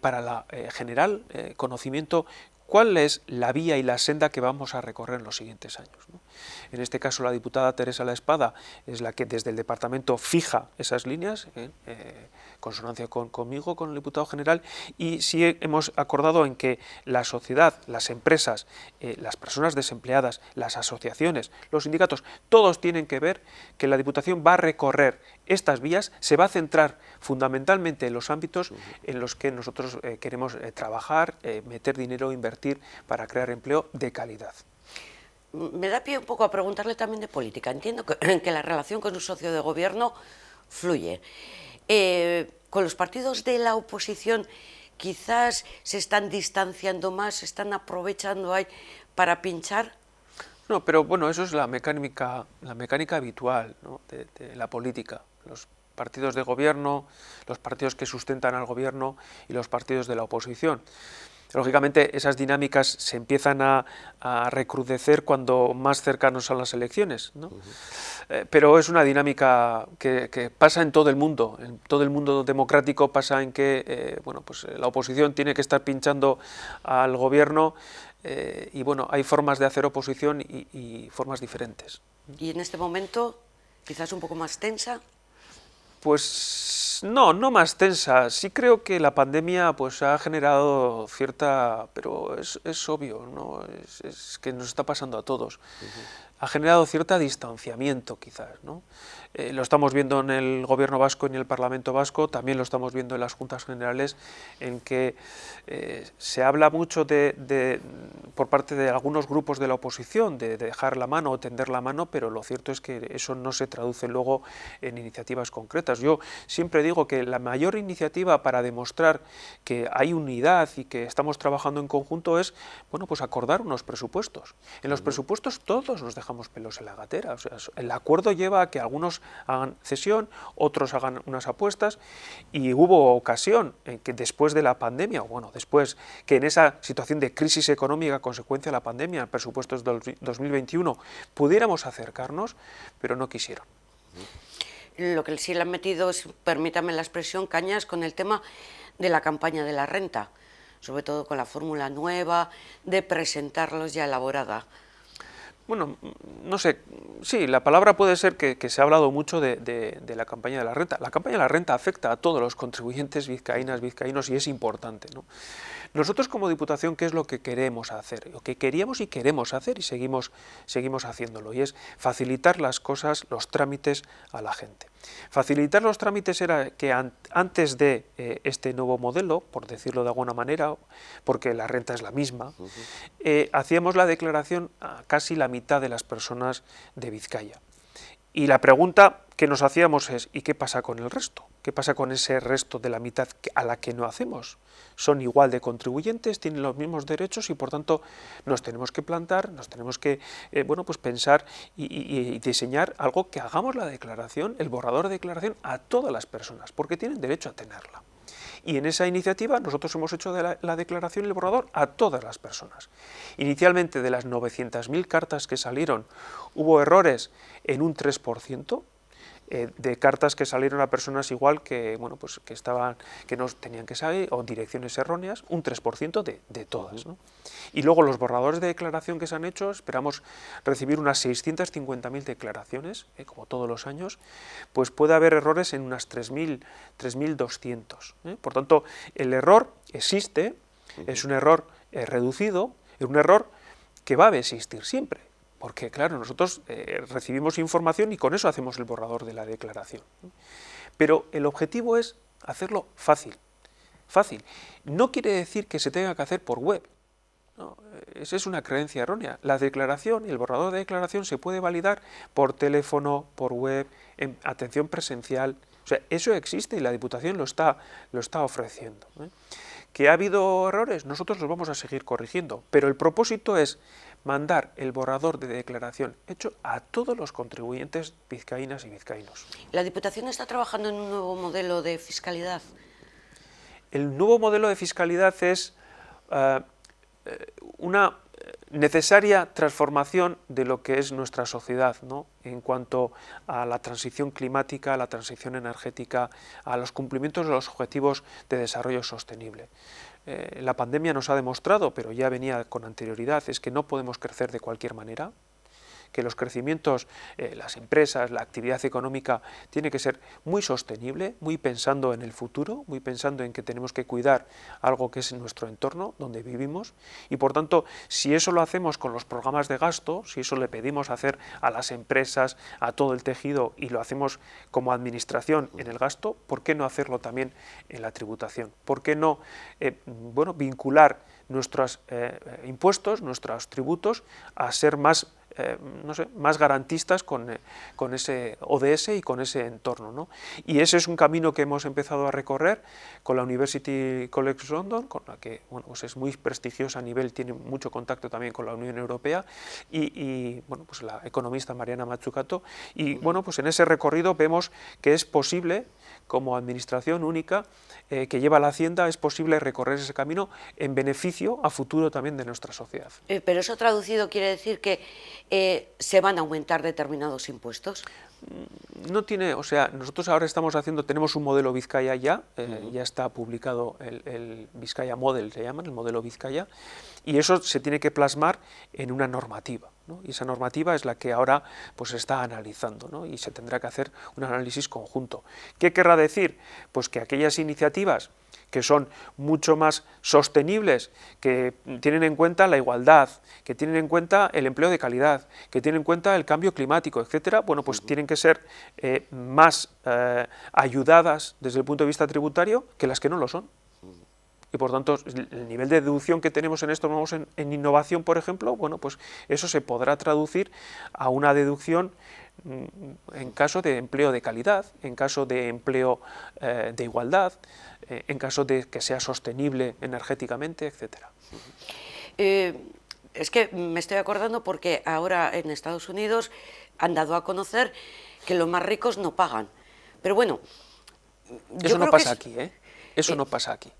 para la general conocimiento cuál es la vía y la senda que vamos a recorrer en los siguientes años, ¿no? En este caso la diputada Teresa La Espada es la que desde el departamento fija esas líneas, consonancia conmigo, con el diputado general, y sí hemos acordado en que la sociedad, las empresas, las personas desempleadas, las asociaciones, los sindicatos, todos tienen que ver que la Diputación va a recorrer estas vías, se va a centrar fundamentalmente en los ámbitos en los que nosotros queremos trabajar, meter dinero, invertir para crear empleo de calidad. Me da pie un poco a preguntarle también de política. Entiendo que la relación con un socio de gobierno fluye. Con los partidos de la oposición quizás se están distanciando más, se están aprovechando ahí para pinchar. No, pero bueno, eso es la mecánica habitual, ¿no?, de la política. Los partidos de gobierno, los partidos que sustentan al gobierno y los partidos de la oposición. Lógicamente esas dinámicas se empiezan a recrudecer cuando más cercanos son las elecciones, ¿no? Pero es una dinámica que pasa en todo el mundo democrático pasa en que bueno, pues la oposición tiene que estar pinchando al gobierno y bueno, hay formas de hacer oposición y formas diferentes. ¿Y en este momento quizás un poco más tensa? Pues no más tensa. Sí creo que la pandemia pues ha generado cierta, pero es obvio, ¿no? Es que nos está pasando a todos. Ha generado cierto distanciamiento quizás, ¿no? Lo estamos viendo en el Gobierno vasco y en el Parlamento vasco, también lo estamos viendo en las Juntas Generales, en que se habla mucho por parte de algunos grupos de la oposición de dejar la mano o tender la mano, pero lo cierto es que eso no se traduce luego en iniciativas concretas. Yo siempre digo que la mayor iniciativa para demostrar que hay unidad y que estamos trabajando en conjunto es, bueno, pues acordar unos presupuestos. En los presupuestos todos nos dejamos pelos en la gatera. O sea, el acuerdo lleva a que algunos hagan cesión, otros hagan unas apuestas, y hubo ocasión en que después de la pandemia, bueno, después que en esa situación de crisis económica a consecuencia de la pandemia, presupuestos del 2021, pudiéramos acercarnos, pero no quisieron. Lo que sí le han metido es, permítame la expresión, cañas con el tema de la campaña de la renta, sobre todo con la fórmula nueva de presentarlos ya elaborada. Bueno, no sé, sí, la palabra puede ser que se ha hablado mucho de la campaña de la renta. La campaña de la renta afecta a todos los contribuyentes vizcaínas, vizcaínos, y es importante, ¿no? Nosotros como Diputación, ¿qué es lo que queremos hacer? Lo que queríamos y queremos hacer, y seguimos haciéndolo, y es facilitar las cosas, los trámites a la gente. Facilitar los trámites era que antes de este nuevo modelo, por decirlo de alguna manera, porque la renta es la misma, hacíamos la declaración a casi la mitad de las personas de Vizcaya. Y la pregunta que nos hacíamos es, ¿y qué pasa con el resto? ¿Qué pasa con ese resto de la mitad a la que no hacemos? Son igual de contribuyentes, tienen los mismos derechos y por tanto nos tenemos que plantar, nos tenemos que bueno, pues pensar y diseñar algo que hagamos la declaración, el borrador de declaración a todas las personas, porque tienen derecho a tenerla. Y en esa iniciativa nosotros hemos hecho de la declaración y el borrador a todas las personas. Inicialmente, de las 900.000 cartas que salieron, hubo errores en un 3%, de cartas que salieron a personas igual que, bueno, pues que no tenían que salir, o direcciones erróneas, un 3% de todas, ¿no? Y luego los borradores de declaración que se han hecho, esperamos recibir unas 650.000 declaraciones, como todos los años, pues puede haber errores en unas 3.200. Por tanto, el error existe, es un error reducido, es un error que va a existir siempre. Porque, claro, nosotros recibimos información y con eso hacemos el borrador de la declaración. Pero el objetivo es hacerlo fácil. Fácil. No quiere decir que se tenga que hacer por web. No, esa es una creencia errónea. La declaración, el borrador de declaración se puede validar por teléfono, por web, en atención presencial. O sea, eso existe y la Diputación lo está ofreciendo. ¿Que ha habido errores? Nosotros los vamos a seguir corrigiendo, pero el propósito es mandar el borrador de declaración hecho a todos los contribuyentes vizcaínas y vizcaínos. ¿La Diputación está trabajando en un nuevo modelo de fiscalidad? El nuevo modelo de fiscalidad es una necesaria transformación de lo que es nuestra sociedad, ¿no? En cuanto a la transición climática, a la transición energética, a los cumplimientos de los objetivos de desarrollo sostenible. La pandemia nos ha demostrado, pero ya venía con anterioridad, es que no podemos crecer de cualquier manera, que los crecimientos, las empresas, la actividad económica tiene que ser muy sostenible, muy pensando en el futuro, muy pensando en que tenemos que cuidar algo que es nuestro entorno, donde vivimos, y por tanto, si eso lo hacemos con los programas de gasto, si eso le pedimos hacer a las empresas, a todo el tejido, y lo hacemos como administración en el gasto, ¿por qué no hacerlo también en la tributación? ¿Por qué no bueno, vincular nuestros impuestos, nuestros tributos, a ser más no sé, más garantistas con ese ODS y con ese entorno, ¿no? Y ese es un camino que hemos empezado a recorrer con la University College London, con la que, bueno, pues es muy prestigiosa a nivel, tiene mucho contacto también con la Unión Europea, y bueno, pues la economista Mariana Mazzucato, y bueno, pues en ese recorrido vemos que es posible, como administración única que lleva la Hacienda, es posible recorrer ese camino en beneficio a futuro también de nuestra sociedad. Pero eso traducido quiere decir que se van a aumentar determinados impuestos. No tiene, o sea, nosotros ahora tenemos un modelo Vizcaya ya, ya está publicado el Vizcaya Model, se llama, el modelo Vizcaya, y eso se tiene que plasmar en una normativa, ¿no? Y esa normativa es la que ahora pues se está analizando, ¿no? Y se tendrá que hacer un análisis conjunto. ¿Qué querrá decir? Pues que aquellas iniciativas que son mucho más sostenibles, que tienen en cuenta la igualdad, que tienen en cuenta el empleo de calidad, que tienen en cuenta el cambio climático, etcétera, bueno, pues tienen que ser más ayudadas desde el punto de vista tributario que las que no lo son. Y por tanto, el nivel de deducción que tenemos en estos momentos en innovación, por ejemplo, bueno, pues eso se podrá traducir a una deducción en caso de empleo de calidad, en caso de empleo de igualdad, en caso de que sea sostenible energéticamente, etcétera. Es que me estoy acordando porque ahora en Estados Unidos han dado a conocer que los más ricos no pagan. Pero bueno, eso no pasa aquí, ¿eh? Eso no pasa aquí.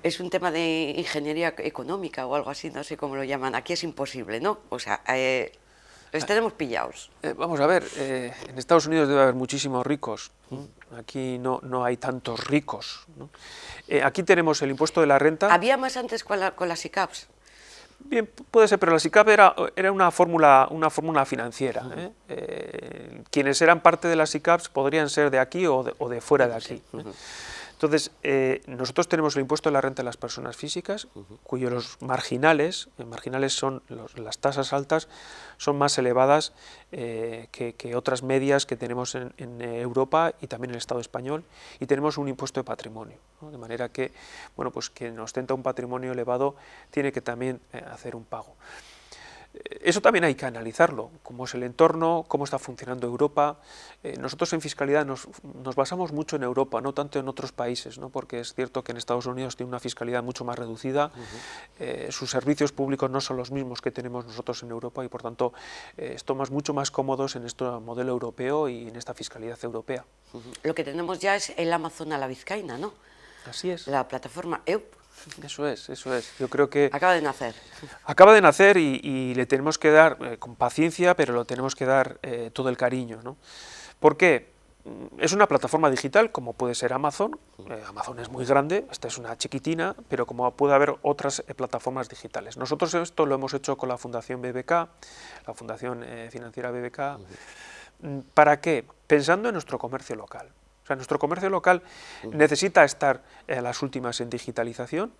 Es un tema de ingeniería económica o algo así, no sé cómo lo llaman. Aquí es imposible, ¿no? O sea, les tenemos pillados. Vamos a ver, en Estados Unidos debe haber muchísimos ricos, ¿no? Aquí no hay tantos ricos, ¿no? Aquí tenemos el impuesto de la renta. ¿Había más antes con las ICAPs? Bien, puede ser, pero la SICAV era una fórmula financiera. Quienes eran parte de las SICAVs podrían ser de aquí o de fuera de aquí. Entonces, nosotros tenemos el impuesto de la renta de las personas físicas, cuyos marginales son las tasas altas, son más elevadas que otras medias que tenemos en Europa y también en el Estado español, y tenemos un impuesto de patrimonio, ¿no? De manera que, bueno, pues quien ostenta un patrimonio elevado tiene que también hacer un pago. Eso también hay que analizarlo, cómo es el entorno, cómo está funcionando Europa. Nosotros en fiscalidad nos basamos mucho en Europa, no tanto en otros países, ¿no? Porque es cierto que en Estados Unidos tiene una fiscalidad mucho más reducida, sus servicios públicos no son los mismos que tenemos nosotros en Europa y por tanto estamos mucho más cómodos en este modelo europeo y en esta fiscalidad europea. Lo que tenemos ya es el Amazon a la vizcaína, ¿no? Así es. La plataforma EUP. Eso es. Yo creo que... Acaba de nacer. Acaba de nacer y le tenemos que dar, con paciencia, pero lo tenemos que dar todo el cariño, ¿no? ¿Por qué? Es una plataforma digital, como puede ser Amazon. Amazon es muy grande, esta es una chiquitina, pero como puede haber otras plataformas digitales. Nosotros esto lo hemos hecho con la Fundación BBK, la Fundación Financiera BBK. ¿Para qué? Pensando en nuestro comercio local. O sea, nuestro comercio local necesita estar a las últimas en digitalización.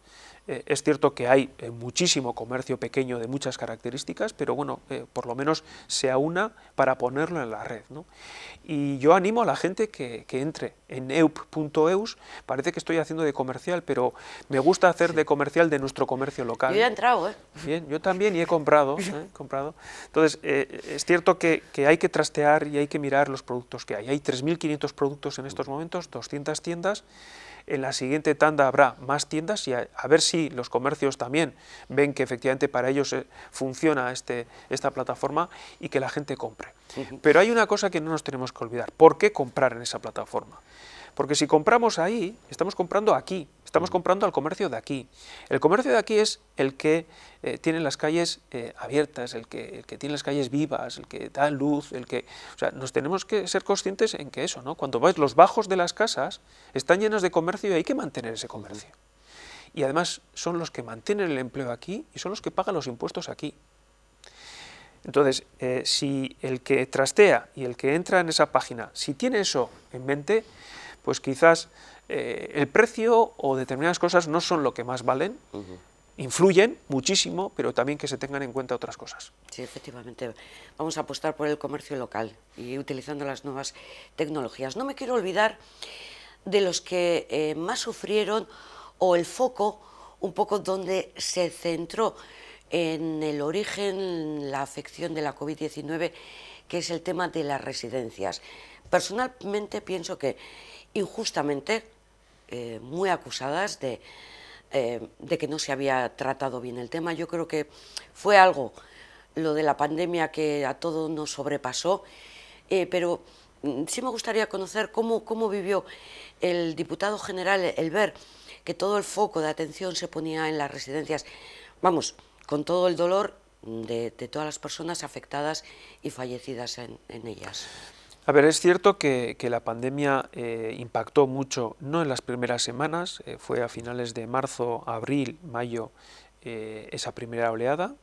Es cierto que hay muchísimo comercio pequeño de muchas características, pero bueno, por lo menos se aúna para ponerlo en la red, ¿no? Y yo animo a la gente que entre en eup.eus. Parece que estoy haciendo de comercial, pero me gusta hacer de comercial de nuestro comercio local. Yo ya he entrado, ¿eh? Bien, yo también y he comprado. Entonces, es cierto que hay que trastear y hay que mirar los productos que hay. Hay 3.500 productos en estos momentos, 200 tiendas. En la siguiente tanda habrá más tiendas y a ver si los comercios también ven que efectivamente para ellos funciona esta plataforma y que la gente compre. Pero hay una cosa que no nos tenemos que olvidar. ¿Por qué comprar en esa plataforma? Porque si compramos ahí, estamos comprando aquí, estamos comprando al comercio de aquí. El comercio de aquí es el que tiene las calles abiertas, el que tiene las calles vivas, el que da luz, o sea, nos tenemos que ser conscientes en que eso, ¿no? Cuando vais, los bajos de las casas están llenos de comercio y hay que mantener ese comercio. Y además son los que mantienen el empleo aquí y son los que pagan los impuestos aquí. Entonces, si el que trastea y el que entra en esa página, si tiene eso en mente, pues quizás el precio o determinadas cosas no son lo que más valen, influyen muchísimo, pero también que se tengan en cuenta otras cosas. Sí, efectivamente, vamos a apostar por el comercio local y utilizando las nuevas tecnologías. No me quiero olvidar de los que más sufrieron o el foco un poco donde se centró en el origen, la afección de la COVID-19, que es el tema de las residencias. Personalmente pienso que injustamente, muy acusadas de que no se había tratado bien el tema. Yo creo que fue algo, lo de la pandemia, que a todos nos sobrepasó, pero sí me gustaría conocer cómo vivió el diputado general el ver que todo el foco de atención se ponía en las residencias, vamos, con todo el dolor de todas las personas afectadas y fallecidas en ellas. A ver, es cierto que la pandemia impactó mucho, no en las primeras semanas, fue a finales de marzo, abril, mayo, esa primera oleada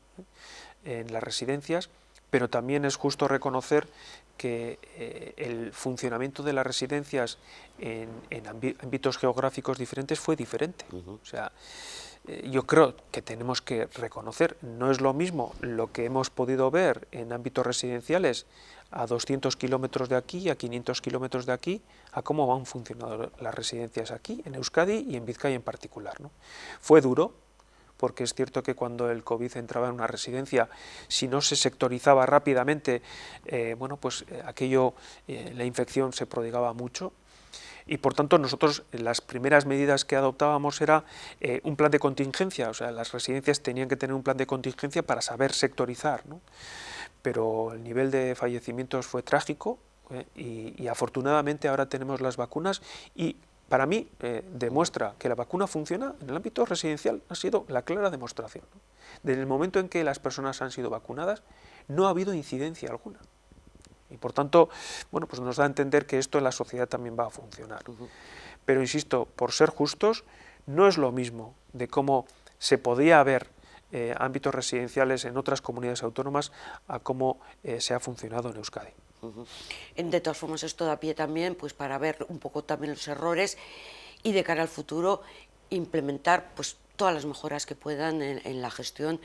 en las residencias, pero también es justo reconocer que el funcionamiento de las residencias en ámbitos geográficos diferentes fue diferente. O sea, yo creo que tenemos que reconocer, no es lo mismo lo que hemos podido ver en ámbitos residenciales a 200 kilómetros de aquí, a 500 kilómetros de aquí, a cómo han funcionado las residencias aquí, en Euskadi y en Vizcaya en particular, ¿no? Fue duro, porque es cierto que cuando el COVID entraba en una residencia, si no se sectorizaba rápidamente, bueno, pues la infección se prodigaba mucho. Y por tanto nosotros las primeras medidas que adoptábamos era un plan de contingencia, o sea, las residencias tenían que tener un plan de contingencia para saber sectorizar, ¿no? Pero el nivel de fallecimientos fue trágico y afortunadamente ahora tenemos las vacunas y para mí demuestra que la vacuna funciona en el ámbito residencial, ha sido la clara demostración, ¿no? Desde el momento en que las personas han sido vacunadas no ha habido incidencia alguna. Y por tanto, bueno, pues nos da a entender que esto en la sociedad también va a funcionar. Pero insisto, por ser justos, no es lo mismo de cómo se podía haber ámbitos residenciales en otras comunidades autónomas a cómo se ha funcionado en Euskadi. De todas formas, esto da pie también pues, para ver un poco también los errores y de cara al futuro implementar pues, todas las mejoras que puedan en la gestión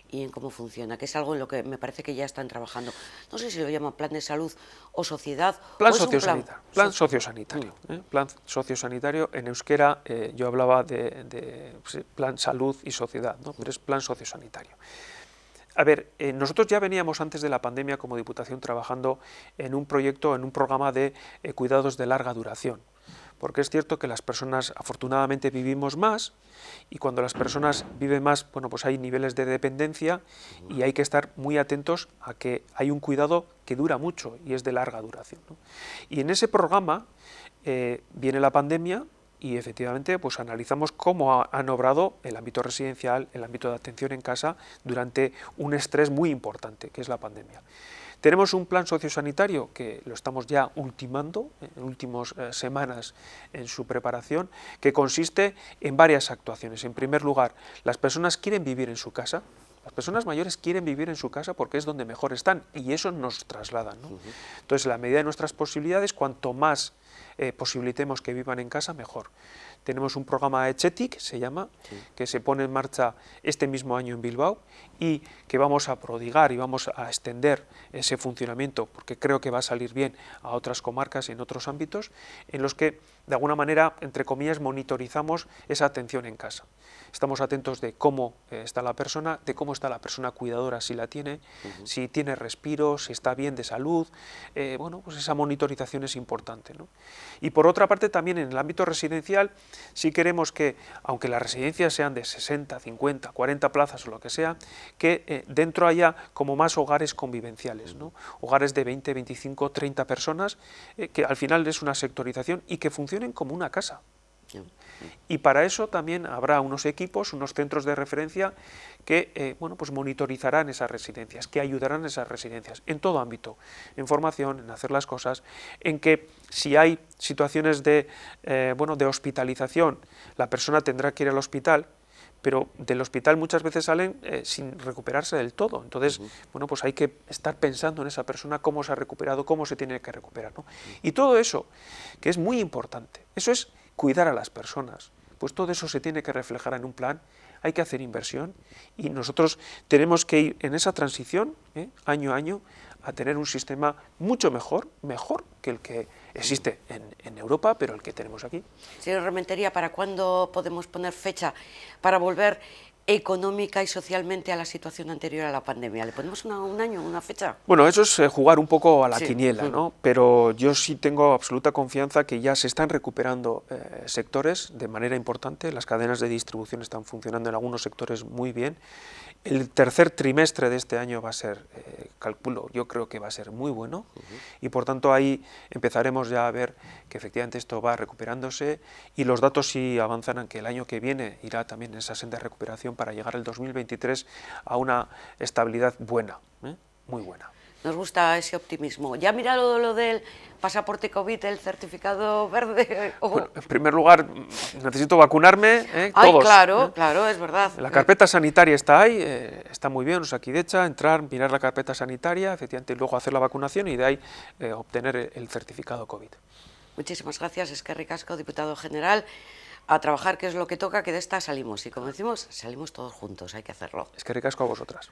y en cómo funciona, que es algo en lo que me parece que ya están trabajando. No sé si lo llaman plan de salud o sociedad. Plan o es un sociosanitario. Plan sociosanitario. Plan sociosanitario. En euskera yo hablaba de plan salud y sociedad, ¿no? Pero es plan sociosanitario. A ver, nosotros ya veníamos antes de la pandemia como Diputación trabajando en un proyecto, en un programa de cuidados de larga duración. Porque es cierto que las personas afortunadamente vivimos más y cuando las personas viven más, bueno, pues hay niveles de dependencia y hay que estar muy atentos a que hay un cuidado que dura mucho y es de larga duración, ¿no? Y en ese programa viene la pandemia y efectivamente pues analizamos cómo han obrado el ámbito residencial, el ámbito de atención en casa durante un estrés muy importante que es la pandemia. Tenemos un plan sociosanitario que lo estamos ya ultimando, en últimas semanas en su preparación, que consiste en varias actuaciones. En primer lugar, las personas quieren vivir en su casa, las personas mayores quieren vivir en su casa porque es donde mejor están y eso nos trasladan, ¿no? Entonces, en la medida de nuestras posibilidades, cuanto más posibilitemos que vivan en casa, mejor. Tenemos un programa Etxetik, se llama, que se pone en marcha este mismo año en Bilbao y que vamos a prodigar y vamos a extender ese funcionamiento, porque creo que va a salir bien a otras comarcas y en otros ámbitos, en los que, de alguna manera, entre comillas, monitorizamos esa atención en casa. Estamos atentos de cómo está la persona, de cómo está la persona cuidadora, si la tiene, si tiene respiro, si está bien de salud, bueno, pues esa monitorización es importante, ¿no? Y por otra parte, también en el ámbito residencial, sí queremos que, aunque las residencias sean de 60, 50, 40 plazas o lo que sea, que dentro haya como más hogares convivenciales, ¿no? Hogares de 20, 25, 30 personas, que al final es una sectorización y que funcionen como una casa. Y para eso también habrá unos equipos, unos centros de referencia que bueno, pues monitorizarán esas residencias, que ayudarán a esas residencias en todo ámbito, en formación, en hacer las cosas, en que si hay situaciones de, bueno, de hospitalización, la persona tendrá que ir al hospital, pero del hospital muchas veces salen sin recuperarse del todo. Entonces, bueno, pues hay que estar pensando en esa persona, cómo se ha recuperado, cómo se tiene que recuperar, ¿no? Y todo eso, que es muy importante, eso es cuidar a las personas, pues todo eso se tiene que reflejar en un plan, hay que hacer inversión y nosotros tenemos que ir en esa transición, año a año, a tener un sistema mucho mejor que el que existe en Europa, pero el que tenemos aquí. Señor Rementería, ¿para cuándo podemos poner fecha para volver económica y socialmente a la situación anterior a la pandemia? ¿Le ponemos un año, una fecha? Bueno, eso es jugar un poco a la quiniela, ¿no? Pero yo sí tengo absoluta confianza que ya se están recuperando sectores de manera importante, las cadenas de distribución están funcionando en algunos sectores muy bien. El tercer trimestre de este año va a ser, calculo, yo creo que va a ser muy bueno y por tanto ahí empezaremos ya a ver que efectivamente esto va recuperándose y los datos sí avanzan en que el año que viene irá también en esa senda de recuperación para llegar el 2023 a una estabilidad buena, muy buena. Nos gusta ese optimismo. ¿Ya ha mirado lo del pasaporte COVID, el certificado verde? Bueno, en primer lugar, necesito vacunarme, Ay, todos. Claro, claro, es verdad. La carpeta sanitaria está ahí, está muy bien, Osakidecha, entrar, mirar la carpeta sanitaria, efectivamente, y luego hacer la vacunación y de ahí obtener el certificado COVID. Muchísimas gracias, Eskerrik asko, diputado general. A trabajar, que es lo que toca, que de esta salimos. Y como decimos, salimos todos juntos, hay que hacerlo. Eskerrik asko a vosotras.